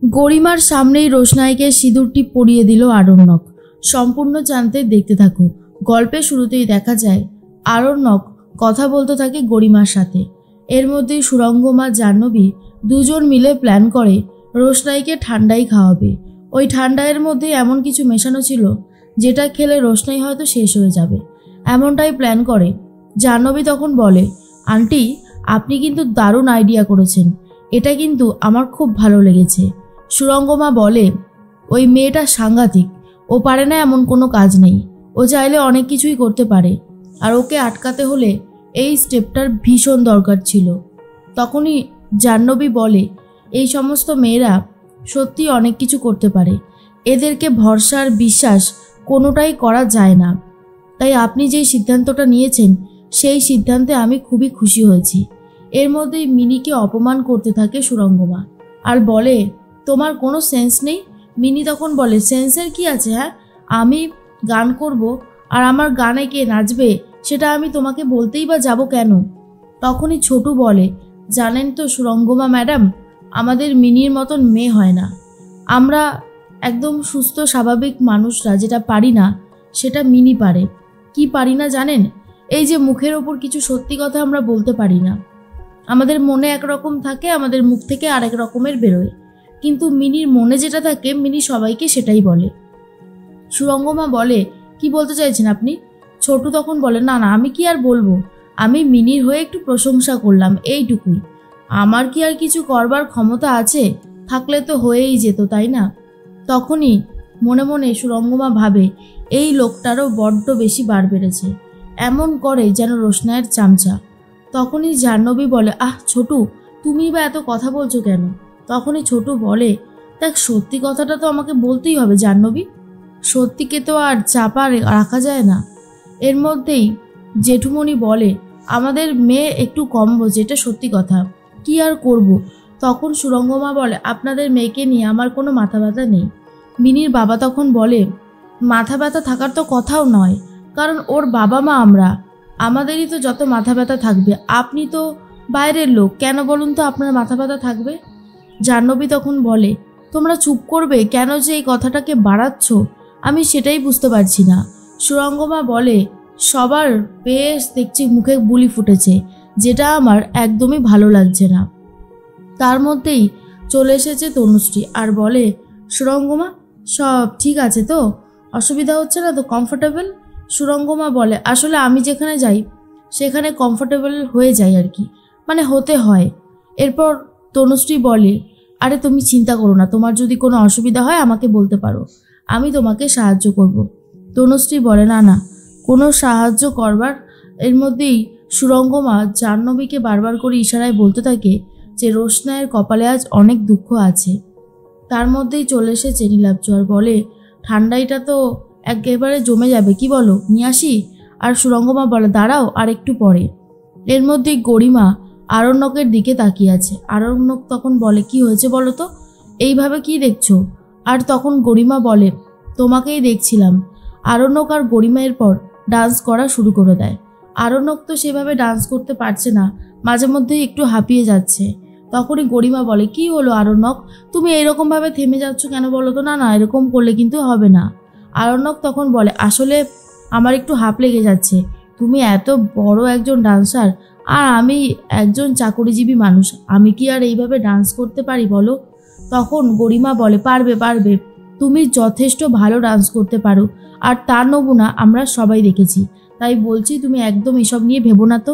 গরিমার সামনেই রোশনাইকে সিঁদুরটি পরিয়ে দিল আরণ্যক। সম্পূর্ণ জানতে দেখতে থাকো। গল্পের শুরুতেই দেখা যায় আরণ্যক কথা বলতে থাকে গরিমার সাথে। এর মধ্যেই সুরঙ্গমা জাহ্নবী দুজন মিলে প্ল্যান করে রোশনাইকে ঠান্ডাই খাওয়াবে। ওই ঠান্ডায়ের মধ্যে এমন কিছু মেশানো ছিল যেটা খেলে রোশনাই হয়তো শেষ হয়ে যাবে, এমনটাই প্ল্যান করে। জাহ্নবী তখন বলে, আন্টি আপনি কিন্তু দারুণ আইডিয়া করেছেন, এটা কিন্তু আমার খুব ভালো লেগেছে। সুরঙ্গমা বলে, ওই মেয়েটা সাংঘাতিক, ও পারে না এমন কোনো কাজ নেই, ও চাইলে অনেক কিছুই করতে পারে, আর ওকে আটকাতে হলে এই স্টেপটার ভীষণ দরকার ছিল। তখনই জাহ্নবী বলে, এই সমস্ত মেয়েরা সত্যি অনেক কিছু করতে পারে, এদেরকে ভরসা আর বিশ্বাস কোনোটাই করা যায় না। তাই আপনি যেই সিদ্ধান্তটা নিয়েছেন সেই সিদ্ধান্তে আমি খুবই খুশি হয়েছি। এর মধ্যেই মিনিকে অপমান করতে থাকে সুরঙ্গমা আর বলে, তোমার কোনো সেন্স নেই। মিনি তখন বলে, সেন্সের কি আছে? হ্যাঁ, আমি গান করব আর আমার গানে কে নাচবে সেটা আমি তোমাকে বলতেই বা যাব কেন? তখনই ছোটু বলে, জানেন তো সুরঙ্গমা ম্যাডাম, আমাদের মিনির মতন মেয়ে হয় না। আমরা একদম সুস্থ স্বাভাবিক মানুষরা যেটা পারি না সেটা মিনি পারে। কি পারি না জানেন? এই যে মুখের ওপর কিছু সত্যি কথা আমরা বলতে পারি না। আমাদের মনে একরকম থাকে, আমাদের মুখ থেকে আরেক রকমের বেরোয়, কিন্তু মিনির মনে যেটা থাকে মিনি সবাইকে সেটাই বলে। সুরঙ্গমা বলে, কি বলতে চাইছেন আপনি? ছোটু তখন বলে, না না, আমি কি আর বলবো, আমি মিনির হয়ে একটু প্রশংসা করলাম, এইটুকুই। আমার কি আর কিছু করবার ক্ষমতা আছে? থাকলে তো হয়েই যেত, তাই না? তখনই মনে মনে সুরঙ্গমা ভাবে, এই লোকটারও বড্ড বেশি বার বেড়েছে, এমন করে যেন রোশনাইয়ের চামচা। তখনই জাহ্নবী বলে, আহ ছোটু, তুমি বা এত কথা বলছো কেন? তখনই ছোটু বলে, দেখ সত্যি কথাটা তো আমাকে বলতেই হবে জাহ্নবী, সত্যিকে তো আর চাপা রাখা যায় না। এর মধ্যেই জেঠুমণি বলে, আমাদের মেয়ে একটু কম বোঝে, এটা সত্যি কথা, কি আর করব। তখন সুরঙ্গমা বলে, আপনাদের মেয়েকে নিয়ে আমার কোনো মাথা ব্যথা নেই। মিনির বাবা তখন বলে, মাথা ব্যথা থাকার তো কথাও নয়, কারণ ওর বাবা মা আমরা, আমাদেরই তো যত মাথা ব্যথা থাকবে। আপনি তো বাইরের লোক, কেন বলুন তো আপনার মাথা ব্যথা থাকবে? জাহ্নবী তখন বলে, তোমরা চুপ করবে, কেন যে এই কথাটাকে বাড়াচ্ছ আমি সেটাই বুঝতে পারছি না। সুরঙ্গমা বলে, সবার বেশ দেখছি মুখে বুলি ফুটেছে, যেটা আমার একদমই ভালো লাগছে না। তার মধ্যেই চলে এসেছে তনুশ্রী আর বলে, সুরঙ্গমা সব ঠিক আছে তো? অসুবিধা হচ্ছে না তো? কমফোর্টেবল? সুরঙ্গমা বলে, আসলে আমি যেখানে যাই সেখানে কমফোর্টেবল হয়ে যাই আর কি, মানে হতে হয়। এরপর তনুশ্রী বলে, আরে তুমি চিন্তা করো না, তোমার যদি কোনো অসুবিধা হয় আমাকে বলতে পারো, আমি তোমাকে সাহায্য করব। তনুশ্রী বলে, না না, কোনো সাহায্য করবার। এর মধ্যেই সুরঙ্গমা জাহ্নবীকে বারবার করে ইশারায় বলতে থাকে যে রোশনাইয়ের কপালে আজ অনেক দুঃখ আছে। তার মধ্যেই চলে এসেছে নীলাব্জ আর বলে, ঠান্ডাইটা তো একেবারে জমে যাবে, কি বলো, নিয়ে আসি? আর সুরঙ্গমা বলে, দাঁড়াও আর একটু পরে। এর মধ্যেই গরিমা আরণ্যকের দিকে তাকিয়ে আছে। আরণ্যক তখন বলে, কি হয়েছে বলো তো, এইভাবে কি দেখছো? আর তখন গরিমা বলে, তোমাকেই দেখছিলাম। আরণ্যক আর গরিমা এরপর ডান্স করা শুরু করে দেয়। আরণ্যক তো সেভাবে ডান্স করতে পারছে না, মাঝে মধ্যেই একটু হাঁপিয়ে যাচ্ছে। তখনই গরিমা বলে, কি হলো আরণ্যক, তুমি এইরকমভাবে থেমে যাচ্ছ কেন বলো তো? না না, এরকম করলে কিন্তু হবে না। আরণ্যক তখন বলে, আসলে আমার একটু হাঁপ লেগে যাচ্ছে, তুমি এত বড় একজন ডান্সার আর আমি একজন চাকরিজীবী মানুষ, আমি কি আর এইভাবে ডান্স করতে পারি বলো? তখন গরিমা বলে, পারবে পারবে, তুমি যথেষ্ট ভালো ডান্স করতে পারো, আর তার নমুনা আমরা সবাই দেখেছি, তাই বলছি তুমি একদম এসব নিয়ে ভেবো না তো।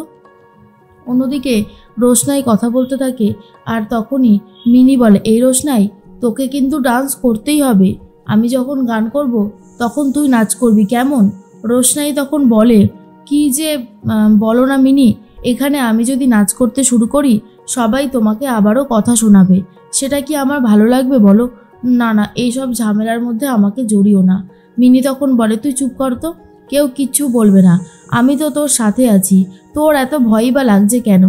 অন্যদিকে রোশনাই কথা বলতে থাকে আর তখনই মিনি বলে, এই রোশনাই, তোকে কিন্তু ডান্স করতেই হবে, আমি যখন গান করব তখন তুই নাচ করবি, কেমন? রোশনাই তখন বলে, কি যে বলো না মিনি, এখানে আমি যদি নাচ করতে শুরু করি সবাই তোমাকে আবারও কথা শোনাবে, সেটা কি আমার ভালো লাগবে বলো? না না, এইসব ঝামেলার মধ্যে আমাকে জড়িও না। মিনি তখন বলে, তুই চুপ কর তো, কেউ কিচ্ছু বলবে না, আমি তো তোর সাথে আছি, তোর এত ভয়ই বা লাগছে কেন?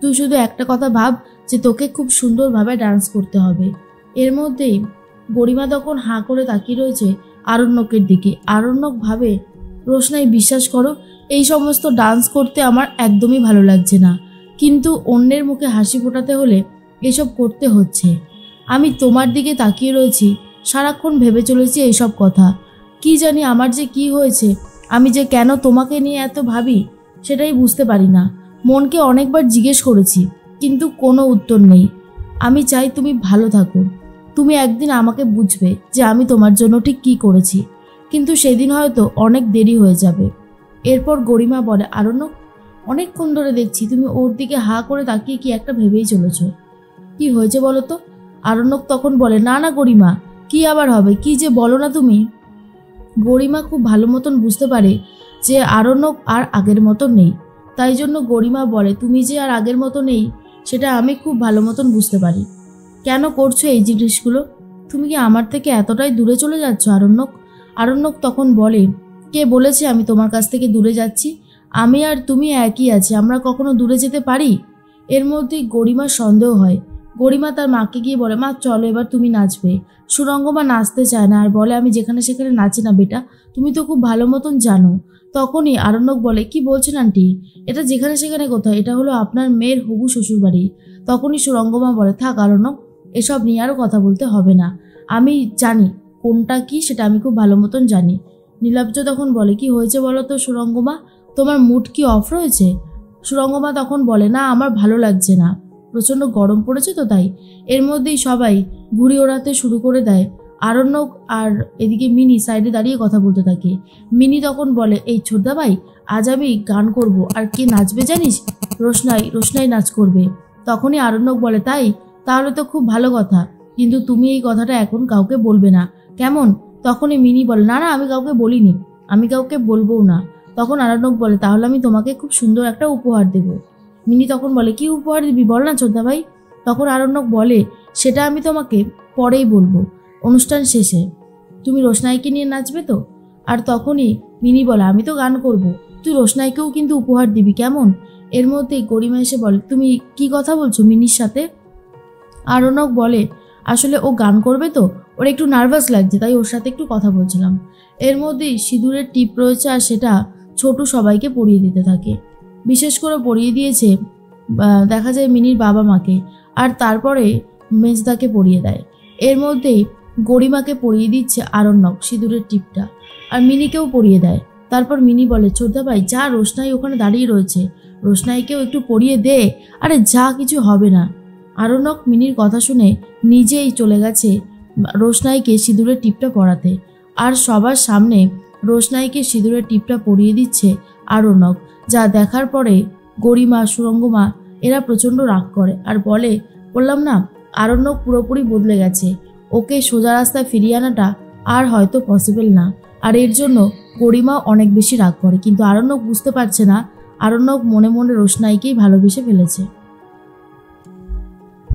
তুই শুধু একটা কথা ভাব যে তোকে খুব সুন্দরভাবে ডান্স করতে হবে। এর মধ্যেই গরিমা তখন হাঁ করে তাকিয়ে রয়েছে আরণ্যকের দিকে। আরণ্যক ভাবে, রোশনাই বিশ্বাস করো, এই সমস্ত ডান্স করতে আমার একদমই ভালো লাগছে না, কিন্তু অন্যের মুখে হাসি ফোটাতে হলে এসব করতে হচ্ছে। আমি তোমার দিকে তাকিয়ে রয়েছি, সারাক্ষণ ভেবে চলেছি এইসব কথা। কি জানি আমার যে কি হয়েছে, আমি যে কেন তোমাকে নিয়ে এত ভাবি সেটাই বুঝতে পারি না। মনকে অনেকবার জিজ্ঞেস করেছি, কিন্তু কোনো উত্তর নেই। আমি চাই তুমি ভালো থাকো। তুমি একদিন আমাকে বুঝবে যে আমি তোমার জন্য ঠিক কী করেছি, কিন্তু সেদিন হয়তো অনেক দেরি হয়ে যাবে। এরপর গরিমা বলে, আরণ্যক, অনেকক্ষণ ধরে দেখছি তুমি ওর দিকে হা করে তাকিয়ে কি একটা ভেবেই চলেছ। কি হয়েছে বলো তো? আরণ্যক তখন বলে, না না গরিমা, কি আবার হবে, কি যে বলো না তুমি। গরিমা খুব ভালো মতন বুঝতে পারে যে আরণ্যক আর আগের মতো নেই। তাই জন্য গরিমা বলে, তুমি যে আর আগের মতো নেই সেটা আমি খুব ভালো মতন বুঝতে পারি। কেন করছো এই জিনিসগুলো? তুমি কি আমার থেকে এতটাই দূরে চলে যাচ্ছ আরণ্যক? আরণ্যক তখন বলে, কে বলেছে আমি তোমার কাছ থেকে দূরে যাচ্ছি? আমি আর তুমি একই আছি, আমরা কখনো দূরে যেতে পারি? এর মধ্যেই গরিমার সন্দেহ হয়। গরিমা তার মাকে গিয়ে বলে, মা চলো এবার তুমি নাচবে। সুরঙ্গমা নাচতে চায় না আর বলে, আমি যেখানে সেখানে নাচি না বেটা, তুমি তো খুব ভালো মতন জানো। তখনই আরণ্যক বলে, কি বলছেন আন্টি, এটা যেখানে সেখানে কোথায়, এটা হলো আপনার মেয়ের হবু শ্বশুরবাড়ি। তখনই সুরঙ্গমা বলে, থাক আরণ্যক, এসব নিয়ে আরও কথা বলতে হবে না। আমি জানি কোনটা কি, সেটা আমি খুব ভালো মতন জানি। নীলাব্জ তখন বলে, কি হয়েছে বলো তো সুরঙ্গমা, তোমার মুড কি অফ রয়েছে? সুরঙ্গমা তখন বলে, না আমার ভালো লাগছে না, প্রচণ্ড গরম পড়েছে তো তাই। এর মধ্যেই সবাই ঘুড়ি ওড়াতে শুরু করে দেয়। আরণ্যক আর এদিকে মিনি সাইডে দাঁড়িয়ে কথা বলতে থাকে। মিনি তখন বলে, এই ছোটদা ভাই, আজ আমি গান করব, আর কে নাচবে জানিস? রোশনাই, রোশনাই নাচ করবে। তখনই আরণ্যক বলে, তাই? তাহলে তো খুব ভালো কথা, কিন্তু তুমি এই কথাটা এখন কাউকে বলবে না, কেমন? তখনই মিনি বলে, না না, আমি কাউকে বলিনি, আমি কাউকে বলবোও না। তখন আরণ্যক বলে, তাহলে আমি তোমাকে খুব সুন্দর একটা উপহার দেব। মিনি তখন বলে, কি উপহার দিবি বল না ছোটদা ভাই? তখন আরণ্যক বলে, সেটা আমি তোমাকে পরেই বলবো, অনুষ্ঠান শেষে। তুমি রোশনাইকে নিয়ে নাচবে তো? আর তখনই মিনি বলে, আমি তো গান করব, তুই রোশনাইকেও কিন্তু উপহার দিবি, কেমন? এর মধ্যেই গরিমা এসে বলে, তুমি কি কথা বলছো মিনির সাথে? আরণ্যক বলে, আসলে ও গান করবে তো, ওর একটু নার্ভাস লাগছে, তাই ওর সাথে একটু কথা বলছিলাম। এর মধ্যেই সিঁদুরের টিপ রয়েছে আর সেটা ছোটু সবাইকে পরিয়ে দিতে থাকে। বিশেষ করে পরিয়ে দিয়েছে দেখা যায় মিনির বাবা মাকে, আর তারপরে মেজদাকে পরিয়ে দেয়। এর মধ্যেই গরিমাকে পরিয়ে দিচ্ছে আরণ্যক সিঁদুরের টিপটা, আর মিনিকেও পরিয়ে দেয়। তারপর মিনি বলে, ছোটদা ভাই যা, রোশনাই ওখানে দাঁড়িয়ে রয়েছে, রোশনাইকেও একটু পরিয়ে দে। আরে যা, কিছু হবে না। আরণ্যক মিনির কথা শুনে নিজেই চলে গেছে রোশনাইকে সিঁদুরের টিপটা পরাতে, আর সবার সামনে রোশনাইকে সিঁদুরের টিপটা পরিয়ে দিচ্ছে আরণ্যক। যা দেখার পরে গরিমা, সুরঙ্গমা এরা প্রচণ্ড রাগ করে আর বলে, বললাম না, আরণ্যক পুরোপুরি বদলে গেছে, ওকে সোজা রাস্তায় ফিরিয়ে আনাটা আর হয়তো পসিবল না। আর এর জন্য গরিমা অনেক বেশি রাগ করে, কিন্তু আরণ্যক বুঝতে পারছে না, আরণ্যক মনে মনে রোশনাইকেই ভালোবেসে ফেলেছে।